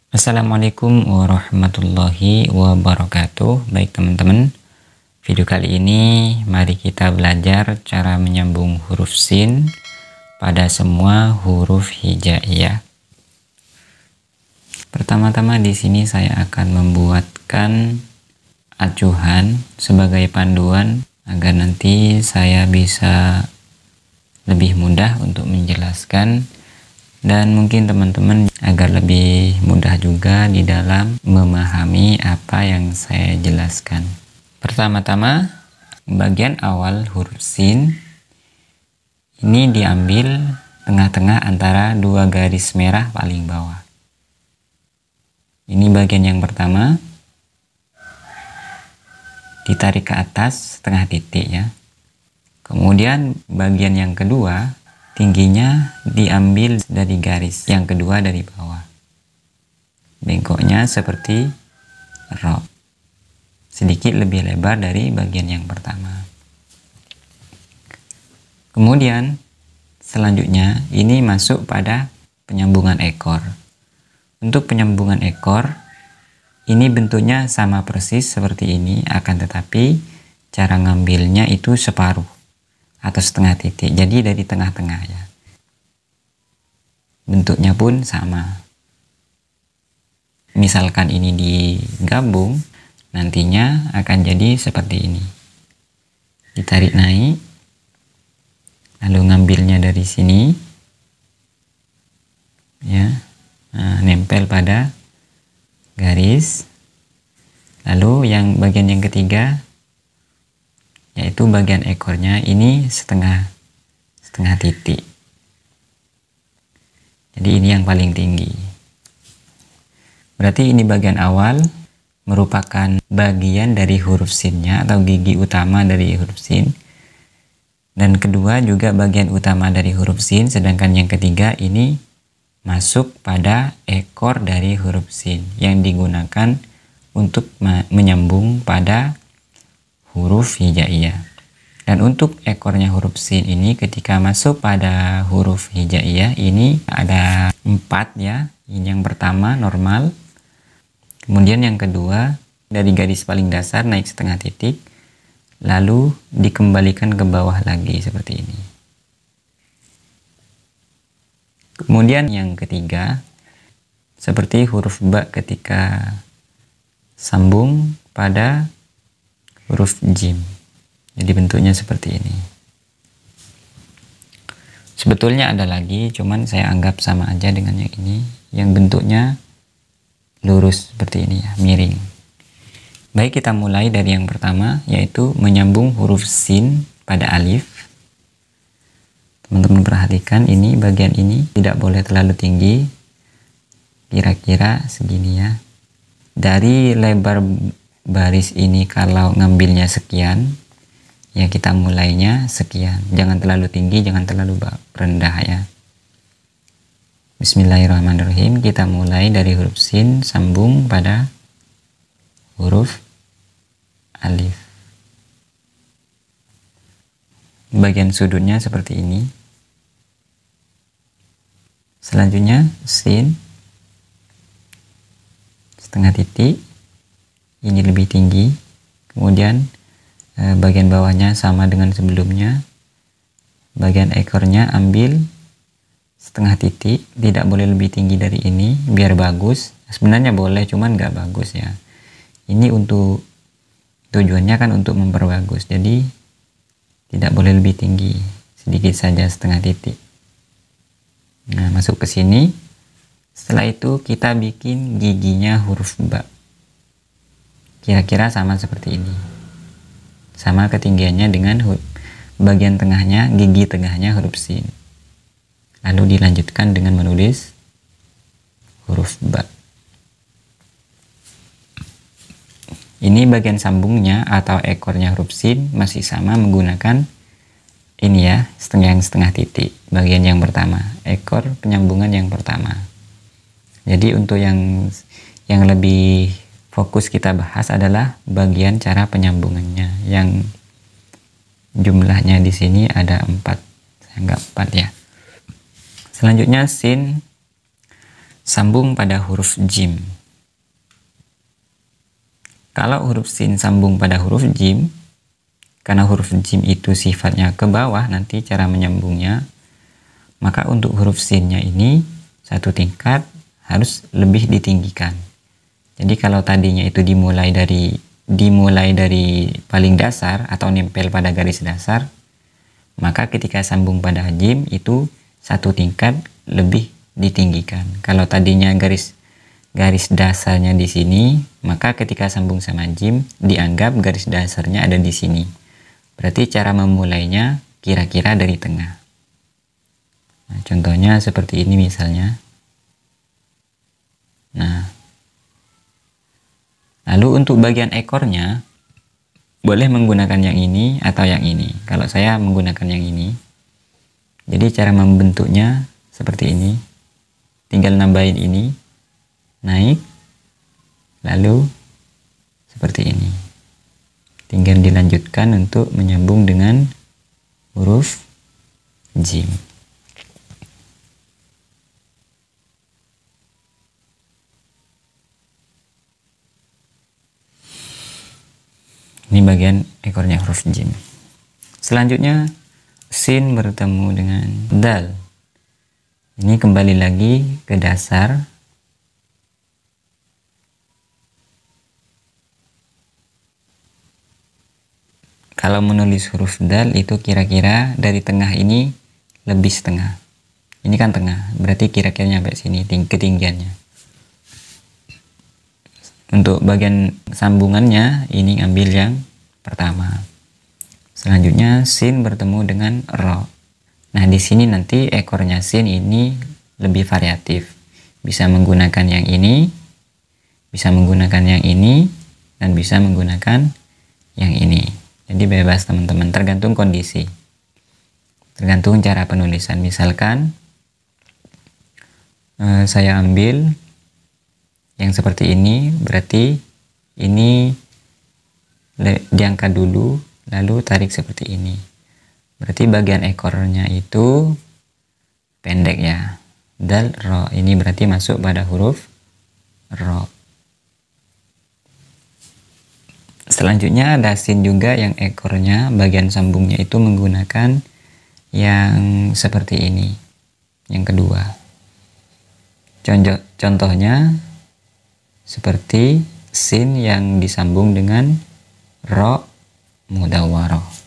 Assalamualaikum warahmatullahi wabarakatuh. Baik teman-teman, video kali ini mari kita belajar cara menyambung huruf sin pada semua huruf hijaiyah. Pertama-tama di sini saya akan membuatkan acuhan sebagai panduan agar nanti saya bisa lebih mudah untuk menjelaskan, dan mungkin teman-teman agar lebih mudah juga di dalam memahami apa yang saya jelaskan. Pertama-tama, bagian awal huruf sin ini diambil tengah-tengah antara dua garis merah paling bawah. Ini bagian yang pertama, ditarik ke atas setengah titik ya. Kemudian bagian yang kedua, tingginya diambil dari garis yang kedua dari bawah. Bengkoknya seperti ro. Sedikit lebih lebar dari bagian yang pertama. Kemudian selanjutnya ini masuk pada penyambungan ekor. Untuk penyambungan ekor ini bentuknya sama persis seperti ini, akan tetapi cara ngambilnya itu separuh atau setengah titik, jadi dari tengah-tengah ya. Bentuknya pun sama. Misalkan ini digabung, nantinya akan jadi seperti ini. Ditarik naik, lalu ngambilnya dari sini ya, nempel pada garis. Lalu yang bagian yang ketiga, yaitu bagian ekornya ini setengah titik. Jadi ini yang paling tinggi. Berarti ini bagian awal merupakan bagian dari huruf sinnya atau gigi utama dari huruf sin. Dan kedua juga bagian utama dari huruf sin, sedangkan yang ketiga ini masuk pada ekor dari huruf sin yang digunakan untuk menyambung pada huruf hijaiyah. Dan untuk ekornya huruf sin ini ketika masuk pada huruf hijaiyah ini ada 4 ya. Ini yang pertama normal, kemudian yang kedua dari garis paling dasar naik setengah titik, lalu dikembalikan ke bawah lagi seperti ini. Kemudian yang ketiga seperti huruf ba ketika sambung pada huruf jim. Jadi bentuknya seperti ini. Sebetulnya ada lagi, cuman saya anggap sama aja dengan yang ini, yang bentuknya lurus seperti ini ya, miring. Baik, kita mulai dari yang pertama, yaitu menyambung huruf sin pada alif. Teman-teman perhatikan ini, bagian ini tidak boleh terlalu tinggi, kira-kira segini ya. Dari lebar baris ini kalau ngambilnya sekian ya, kita mulainya sekian, jangan terlalu tinggi, jangan terlalu rendah ya. Bismillahirrahmanirrahim. Kita mulai dari huruf sin sambung pada huruf alif. Bagian sudutnya seperti ini. Selanjutnya sin setengah titik, ini lebih tinggi. Kemudian bagian bawahnya sama dengan sebelumnya. Bagian ekornya ambil setengah titik, tidak boleh lebih tinggi dari ini biar bagus. Sebenarnya boleh, cuman nggak bagus ya. Ini untuk tujuannya kan untuk memperbagus, jadi tidak boleh lebih tinggi, sedikit saja setengah titik. Nah, masuk ke sini. Setelah itu kita bikin giginya huruf ba. Kira-kira sama seperti ini. Sama ketinggiannya dengan bagian tengahnya, gigi tengahnya huruf sin. Lalu dilanjutkan dengan menulis huruf ba. Ini bagian sambungnya atau ekornya huruf sin masih sama menggunakan ini ya, setengah titik. Bagian yang pertama, ekor penyambungan yang pertama. Jadi untuk yang lebih fokus kita bahas adalah bagian cara penyambungannya, yang jumlahnya di sini ada 4. Saya anggap 4 ya. Selanjutnya sin sambung pada huruf jim. Kalau huruf sin sambung pada huruf jim, karena huruf jim itu sifatnya ke bawah nanti cara menyambungnya, maka untuk huruf sinnya ini satu tingkat harus lebih ditinggikan. Jadi kalau tadinya itu dimulai dari paling dasar atau nempel pada garis dasar, maka ketika sambung pada jim itu satu tingkat lebih ditinggikan. Kalau tadinya garis dasarnya di sini, maka ketika sambung sama jim dianggap garis dasarnya ada di sini. Berarti cara memulainya kira-kira dari tengah. Nah, contohnya seperti ini misalnya. Nah, lalu untuk bagian ekornya boleh menggunakan yang ini atau yang ini. Kalau saya menggunakan yang ini. Jadi cara membentuknya seperti ini. Tinggal nambahin ini, naik, lalu seperti ini. Tinggal dilanjutkan untuk menyambung dengan huruf jim. Ini bagian ekornya huruf jim. Selanjutnya sin bertemu dengan dal. Ini kembali lagi ke dasar. Kalau menulis huruf dal itu kira-kira dari tengah ini lebih setengah. Ini kan tengah, berarti kira-kira nyampe sini ketinggiannya. Untuk bagian sambungannya ini ambil yang pertama. Selanjutnya sin bertemu dengan ro. Nah, di sini nanti ekornya sin ini lebih variatif. Bisa menggunakan yang ini, bisa menggunakan yang ini, dan bisa menggunakan yang ini. Jadi bebas teman-teman, tergantung kondisi. Tergantung cara penulisan. Misalkan saya ambil yang seperti ini, berarti ini diangkat dulu, lalu tarik seperti ini. Berarti bagian ekornya itu pendek ya. Dal, ro. Ini berarti masuk pada huruf ro. Selanjutnya ada sin juga yang ekornya, bagian sambungnya itu menggunakan yang seperti ini. Yang kedua. Contohnya seperti sin yang disambung dengan ro mudawwaroh.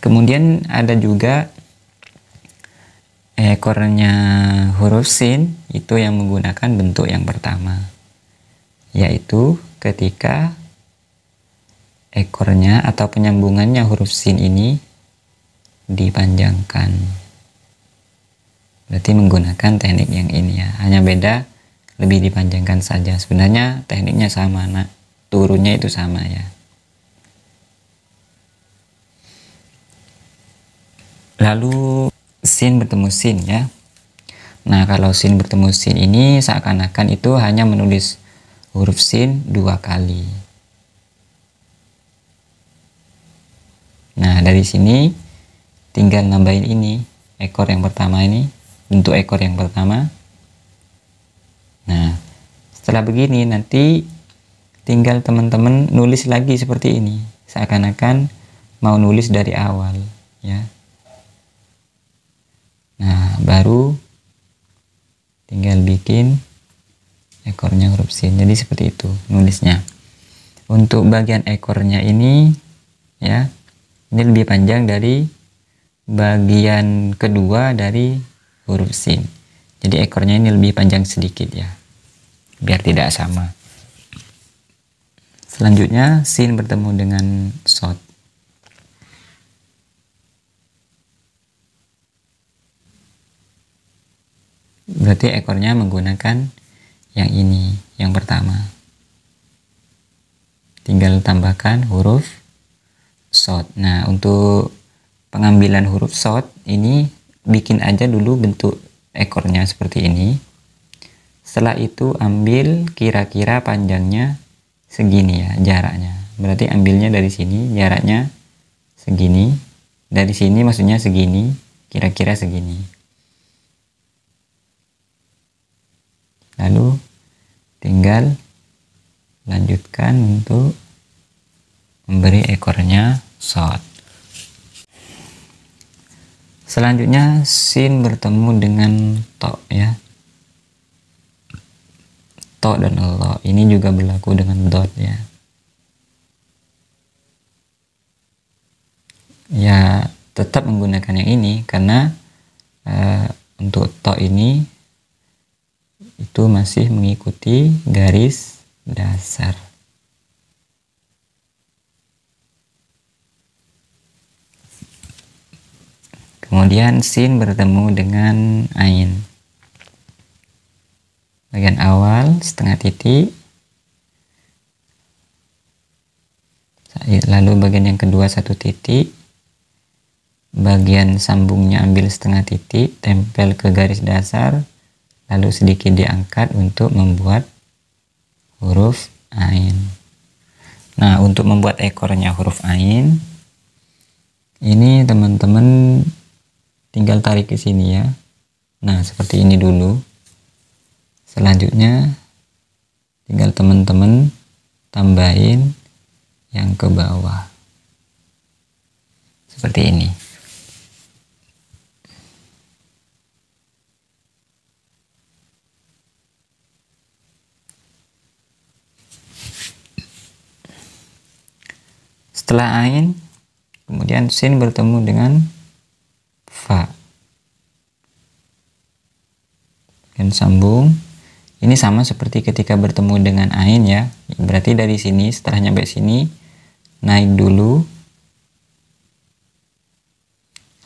Kemudian ada juga ekornya huruf sin itu yang menggunakan bentuk yang pertama, yaitu ketika ekornya atau penyambungannya huruf sin ini dipanjangkan. Berarti menggunakan teknik yang ini ya, hanya beda lebih dipanjangkan saja. Sebenarnya tekniknya sama, nah turunnya itu sama ya. Lalu sin bertemu sin ya. Nah, kalau sin bertemu sin ini seakan-akan itu hanya menulis huruf sin 2 kali. Nah, dari sini tinggal nambahin ini, ekor yang pertama ini, bentuk ekor yang pertama. Nah, setelah begini nanti tinggal teman-teman nulis lagi seperti ini, seakan-akan mau nulis dari awal ya. Nah, baru tinggal bikin ekornya huruf sin. Jadi seperti itu nulisnya. Untuk bagian ekornya ini ya, ini lebih panjang dari bagian kedua dari huruf sin. Jadi ekornya ini lebih panjang sedikit ya, biar tidak sama. Selanjutnya sin bertemu dengan shod. Berarti ekornya menggunakan yang ini, yang pertama. Tinggal tambahkan huruf shod. Nah, untuk pengambilan huruf shod ini bikin aja dulu bentuk ekornya seperti ini. Setelah itu ambil kira-kira panjangnya segini ya, jaraknya. Berarti ambilnya dari sini, jaraknya segini. Dari sini maksudnya segini, kira-kira segini. lalu tinggal lanjutkan untuk memberi ekornya short. Selanjutnya sin bertemu dengan to ya. To dan lo ini juga berlaku dengan dot ya. Ya tetap menggunakan yang ini karena untuk to ini itu masih mengikuti garis dasar. Kemudian sin bertemu dengan ain. Bagian awal setengah titik, lalu bagian yang kedua 1 titik, bagian sambungnya ambil setengah titik, tempel ke garis dasar, lalu sedikit diangkat untuk membuat huruf ain. Nah, untuk membuat ekornya huruf ain, ini teman-teman tinggal tarik ke sini ya. Nah, seperti ini dulu. Selanjutnya tinggal teman-teman tambahin yang ke bawah. Seperti ini. Setelah ain, kemudian sin bertemu dengan fa. Dan sambung. Ini sama seperti ketika bertemu dengan ain ya. Berarti dari sini setelah nyampe sini naik dulu.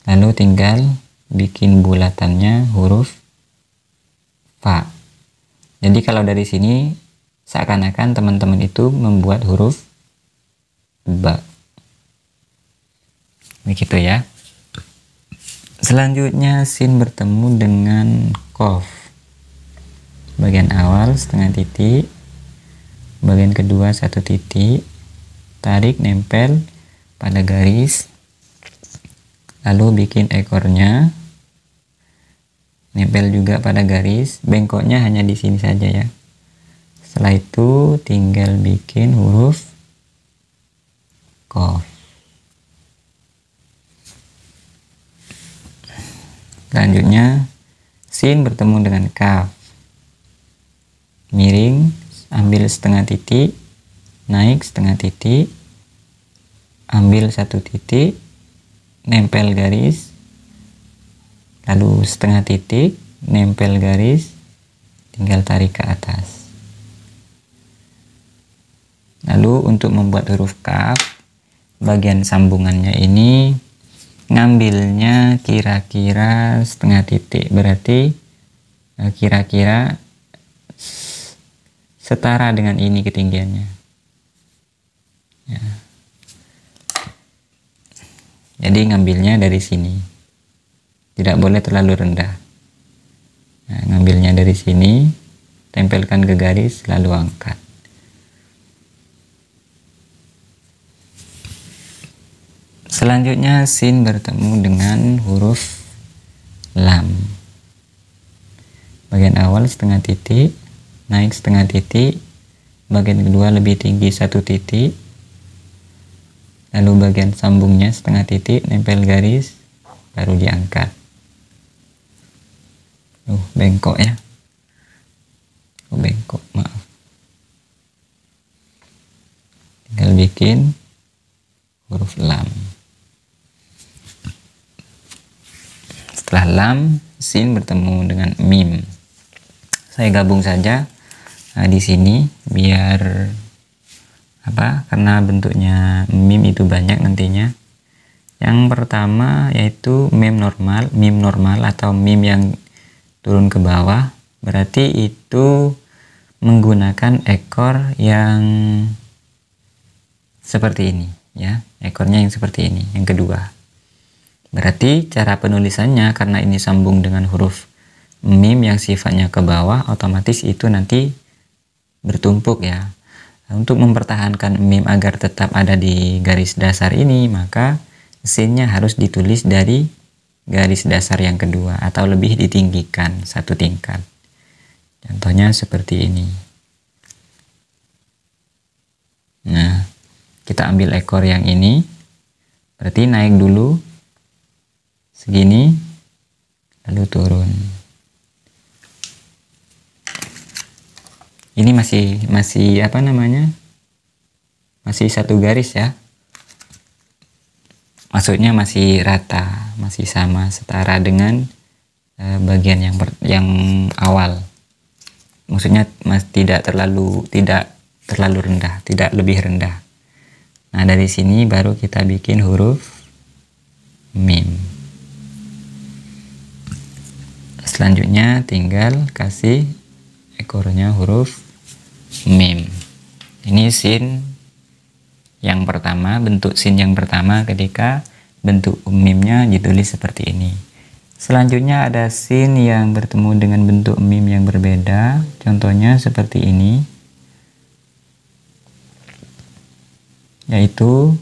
Lalu tinggal bikin bulatannya huruf fa. Jadi kalau dari sini seakan-akan teman-teman itu membuat huruf ba. Begitu ya. Selanjutnya sin bertemu dengan qaf. Bagian awal setengah titik, bagian kedua 1 titik, tarik nempel pada garis, lalu bikin ekornya, nempel juga pada garis, bengkoknya hanya di sini saja ya. Setelah itu tinggal bikin huruf qaf. Selanjutnya sin bertemu dengan kaf. Miring, ambil setengah titik, naik setengah titik, ambil 1 titik, nempel garis, lalu setengah titik, nempel garis, tinggal tarik ke atas. Lalu untuk membuat huruf kaf, bagian sambungannya ini ngambilnya kira-kira setengah titik, berarti kira-kira setara dengan ini ketinggiannya ya. Jadi ngambilnya dari sini, tidak boleh terlalu rendah. Nah, ngambilnya dari sini, tempelkan ke garis, lalu angkat. Selanjutnya sin bertemu dengan huruf lam. Bagian awal setengah titik, naik setengah titik, bagian kedua lebih tinggi 1 titik, lalu bagian sambungnya setengah titik, nempel garis, baru diangkat. Bengkok ya. Bengkok, maaf. Tinggal bikin huruf lam. Setelah lam, sin bertemu dengan mim. Saya gabung saja di sini biar karena bentuknya mim itu banyak nantinya. Yang pertama yaitu mim normal atau mim yang turun ke bawah, berarti itu menggunakan ekor yang seperti ini ya, ekornya yang seperti ini. Yang kedua, berarti cara penulisannya karena ini sambung dengan huruf mim yang sifatnya ke bawah, otomatis itu nanti bertumpuk ya. Untuk mempertahankan mim agar tetap ada di garis dasar ini, maka sinnya harus ditulis dari garis dasar yang kedua atau lebih ditinggikan 1 tingkat. Contohnya seperti ini. Nah, kita ambil ekor yang ini, berarti naik dulu segini, lalu turun. Ini masih apa namanya? Masih satu garis ya. Maksudnya masih rata, masih sama, setara dengan bagian yang awal. Maksudnya tidak terlalu rendah, tidak lebih rendah. Nah, dari sini baru kita bikin huruf mim. Selanjutnya tinggal kasih ekornya huruf mim. Ini sin yang pertama, bentuk sin yang pertama ketika bentuk mimnya ditulis seperti ini. Selanjutnya ada sin yang bertemu dengan bentuk mim yang berbeda. Contohnya seperti ini, yaitu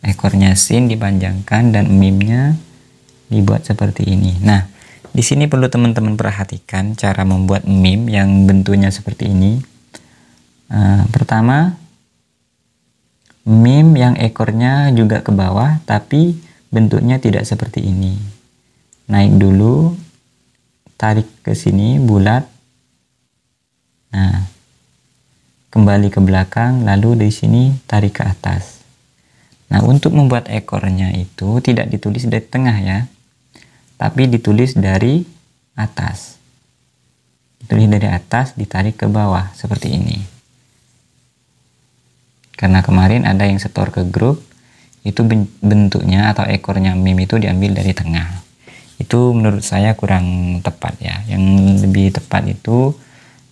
ekornya sin dipanjangkan dan mimnya dibuat seperti ini. Nah, di sini perlu teman-teman perhatikan cara membuat mim yang bentuknya seperti ini. Pertama, mim yang ekornya juga ke bawah tapi bentuknya tidak seperti ini. Naik dulu, tarik ke sini bulat. Nah, kembali ke belakang, lalu di sini tarik ke atas. Nah, untuk membuat ekornya itu tidak ditulis dari tengah ya, tapi ditulis dari atas. Ditulis dari atas, ditarik ke bawah seperti ini. Karena kemarin ada yang setor ke grup, itu bentuknya atau ekornya mim itu diambil dari tengah. Itu menurut saya kurang tepat ya. Yang lebih tepat itu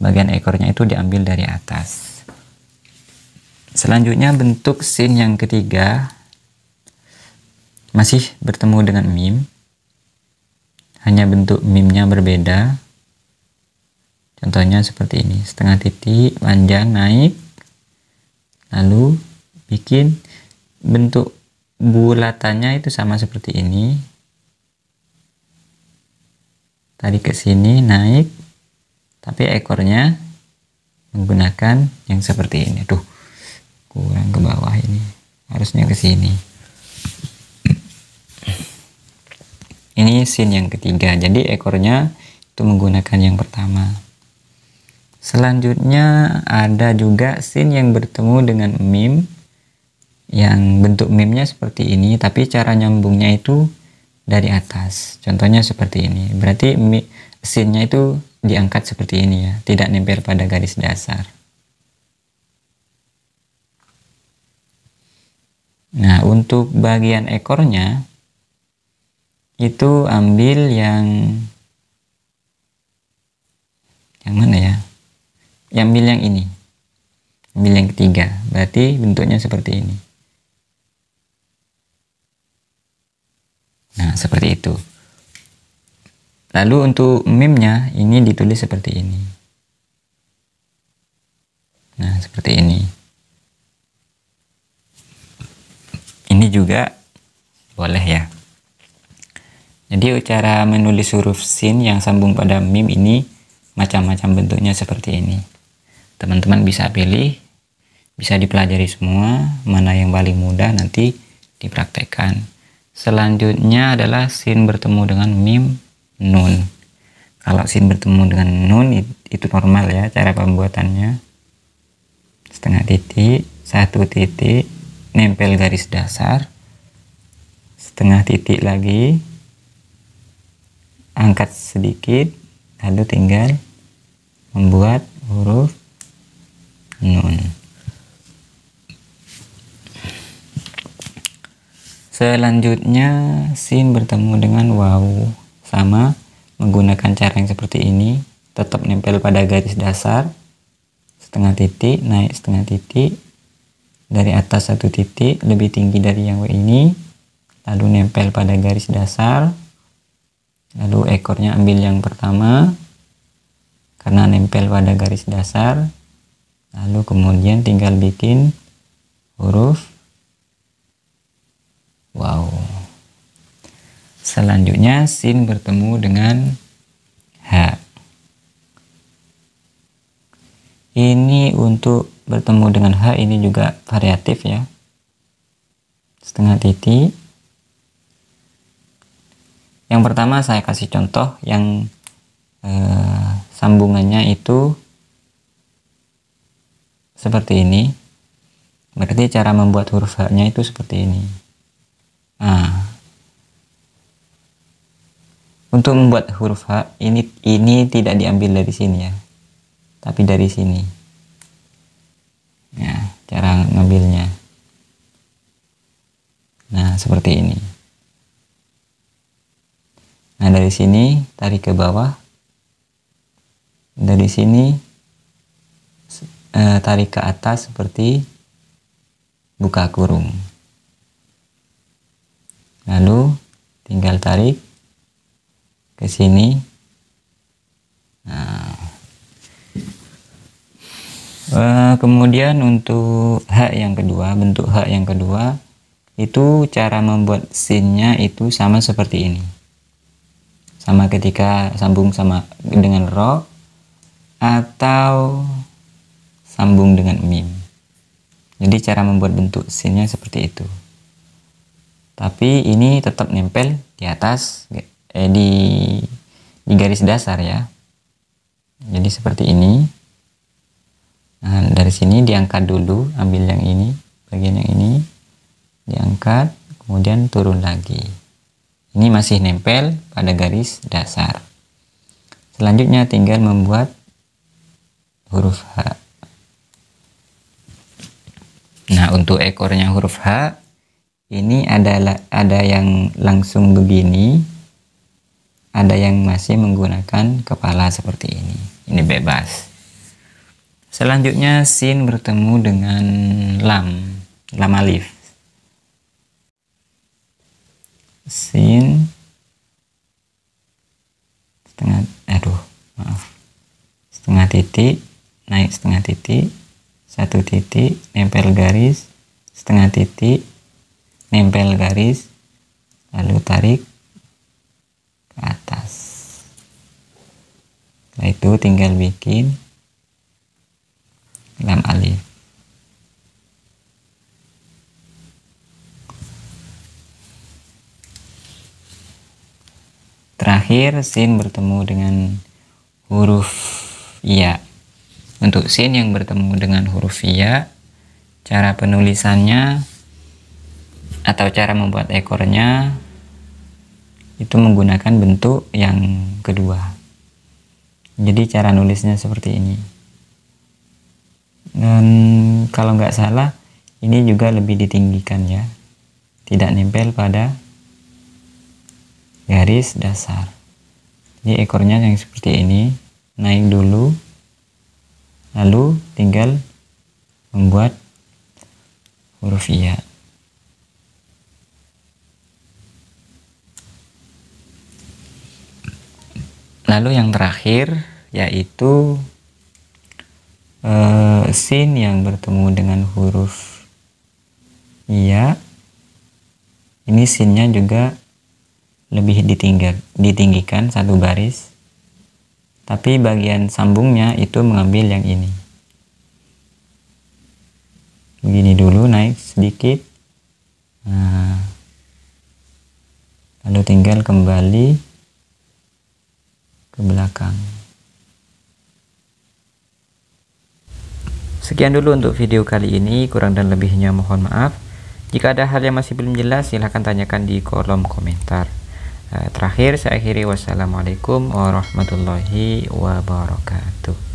bagian ekornya itu diambil dari atas. Selanjutnya bentuk sin yang ketiga masih bertemu dengan mim, hanya bentuk mimnya berbeda. Contohnya seperti ini, setengah titik, panjang, naik, lalu bikin bentuk bulatannya itu sama seperti ini, tarik ke sini, naik, tapi ekornya menggunakan yang seperti ini. Tuh, kurang ke bawah ini, harusnya ke sini. Ini sin yang ketiga, jadi ekornya itu menggunakan yang pertama. Selanjutnya ada juga sin yang bertemu dengan mim, yang bentuk mimnya seperti ini, tapi cara nyambungnya itu dari atas. Contohnya seperti ini, berarti sinnya itu diangkat seperti ini ya, tidak nempel pada garis dasar. Nah, untuk bagian ekornya itu ambil yang mana ya? Ambil yang ini, ambil yang ketiga, berarti bentuknya seperti ini. Nah, seperti itu. Lalu untuk mimnya ini ditulis seperti ini. Nah, seperti ini. Ini juga boleh ya. Jadi cara menulis huruf sin yang sambung pada mim ini macam-macam bentuknya seperti ini. Teman-teman bisa pilih, bisa dipelajari semua, mana yang paling mudah nanti dipraktekkan. Selanjutnya adalah sin bertemu dengan mim nun. Kalau sin bertemu dengan nun itu normal ya cara pembuatannya. Setengah titik, satu titik, nempel garis dasar, setengah titik lagi, angkat sedikit, lalu tinggal membuat huruf nun. Selanjutnya sin bertemu dengan waw, sama menggunakan cara yang seperti ini, tetap nempel pada garis dasar, setengah titik, naik setengah titik, dari atas satu titik lebih tinggi dari yang ini, lalu nempel pada garis dasar, lalu ekornya ambil yang pertama karena nempel pada garis dasar, lalu kemudian tinggal bikin huruf waw. Selanjutnya sin bertemu dengan h. Ini untuk bertemu dengan H ini juga variatif ya, setengah titik. Yang pertama saya kasih contoh yang sambungannya itu seperti ini. Berarti cara membuat huruf H-nya itu seperti ini. Nah, untuk membuat huruf H ini tidak diambil dari sini ya, tapi dari sini. Ya, cara ngambilnya. Nah, seperti ini. Nah, dari sini tarik ke bawah. Dari sini tarik ke atas seperti buka kurung. Lalu tinggal tarik ke sini. Nah, kemudian untuk H yang kedua, bentuk H yang kedua itu cara membuat sinnya itu sama seperti ini. Sama ketika sambung sama dengan ro atau sambung dengan mim. Jadi cara membuat bentuk sinnya seperti itu. Tapi ini tetap nempel di atas di garis dasar ya. Jadi seperti ini. Nah, dari sini diangkat dulu, ambil yang ini, bagian yang ini diangkat, kemudian turun lagi. Ini masih nempel pada garis dasar. Selanjutnya tinggal membuat huruf H. Nah, untuk ekornya huruf H ini ada yang langsung begini, ada yang masih menggunakan kepala seperti ini. Ini bebas. Selanjutnya sin bertemu dengan lam alif. Sin setengah titik, naik setengah titik, satu titik, nempel garis, setengah titik, nempel garis, lalu tarik ke atas. Setelah itu tinggal bikin lam alif. Terakhir sin bertemu dengan huruf ya. Untuk sin yang bertemu dengan huruf ya, cara penulisannya atau cara membuat ekornya itu menggunakan bentuk yang kedua. Jadi cara nulisnya seperti ini. Dan kalau nggak salah ini juga lebih ditinggikan ya, tidak nempel pada garis dasar. Jadi ekornya yang seperti ini, naik dulu, lalu tinggal membuat huruf ya. Lalu yang terakhir yaitu sin yang bertemu dengan huruf ya. Ini sinnya juga lebih ditinggikan satu baris, tapi bagian sambungnya itu mengambil yang ini. Begini dulu, naik sedikit, nah, lalu tinggal kembali ke belakang. Sekian dulu untuk video kali ini, kurang dan lebihnya mohon maaf. Jika ada hal yang masih belum jelas, silahkan tanyakan di kolom komentar. Terakhir saya akhiri, wassalamualaikum warahmatullahi wabarakatuh.